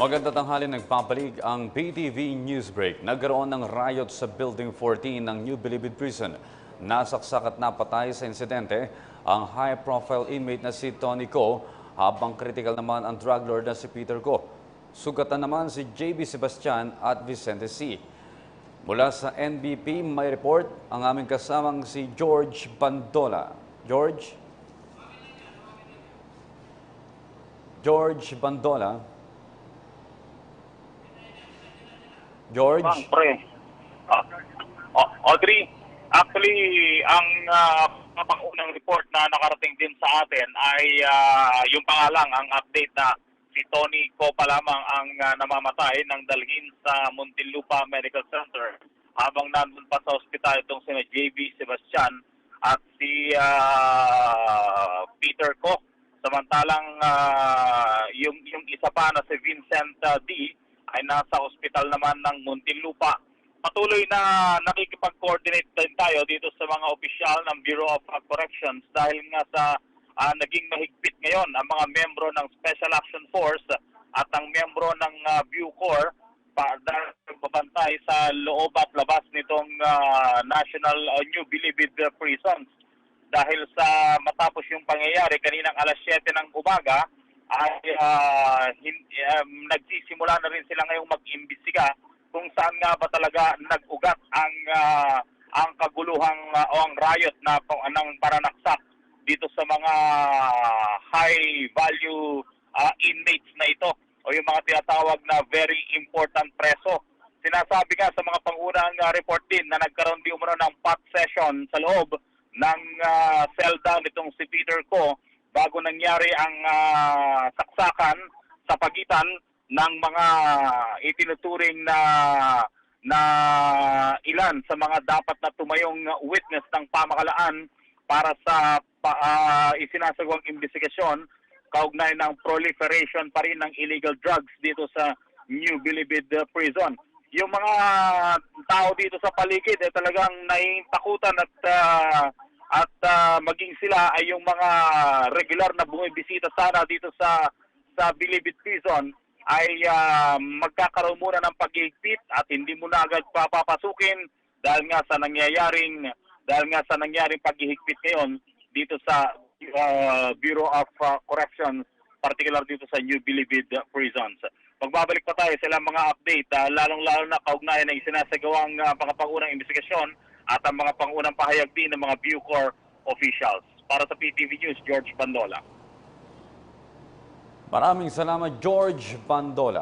Magandang tanghali, nagpapalig ang PTV Newsbreak. Nagkaroon ng riot sa Building 14 ng New Bilibid Prison. Nasaksak at napatay sa insidente ang high-profile inmate na si Tony Ko, habang critical naman ang drug lord na si Peter Ko. Sugatan naman si JB Sebastian at Vicente C. Mula sa NBP, may report ang aming kasamang si George Bandola. George Bandola. George? Pre. Audrey, actually, ang pangunang report na nakarating din sa atin ay yung pangalang, ang update na si Tony Ko pa lamang ang namamatay ng dalhin sa Muntinlupa Medical Center habang nandun pa sa ospital itong si JB Sebastian at si Peter Ko. Samantalang yung isa pa na si Vincent D ay nasa ospital naman ng Muntinlupa. Patuloy na nakikipag-coordinate din tayo dito sa mga opisyal ng Bureau of Corrections dahil nga sa naging mahigpit ngayon ang mga membro ng Special Action Force at ang membro ng Bucor para magbabantay sa loob at labas nitong National New Bilibid Prisons. Dahil sa matapos yung pangyayari kaninang alas 7 ng umaga, ay nagsisimula na rin sila ngayong mag-imbestiga kung saan nga ba talaga nag-ugat ang kaguluhang o ang riot ng paranaksak dito sa mga high value inmates na ito o yung mga tinatawag na very important preso. Sinasabi nga sa mga pangunang report din na nagkaroon di umano ng pot session sa loob ng cell down nitong si Peter Ko bago nangyari ang saksakan sa pagitan ng mga itinuturing na ilan sa mga dapat na tumayong witness ng pamahalaan para sa isinasagawang investigasyon kaugnay ng proliferation pa rin ng illegal drugs dito sa New Bilibid Prison. Yung mga tao dito sa paligid talagang naiintakutan at maging sila ay yung mga regular na bumibisita sana dito sa Bilibid Prison ay magkakaroon muna ng paghihigpit at hindi muna agad papapasukin dahil nga sa nangyaring paghihigpit ngayon dito sa Bureau of Corrections, particular dito sa New Bilibid Prisons. Magbabalik pa tayo sa ilang mga update, lalong-lalo na kaugnayan ng isinasagawang pangapangunang investigasyon at ang mga pangunang pahayag din ng mga Bucor officials. Para sa PTV News, George Bandola. Maraming salamat, George Bandola.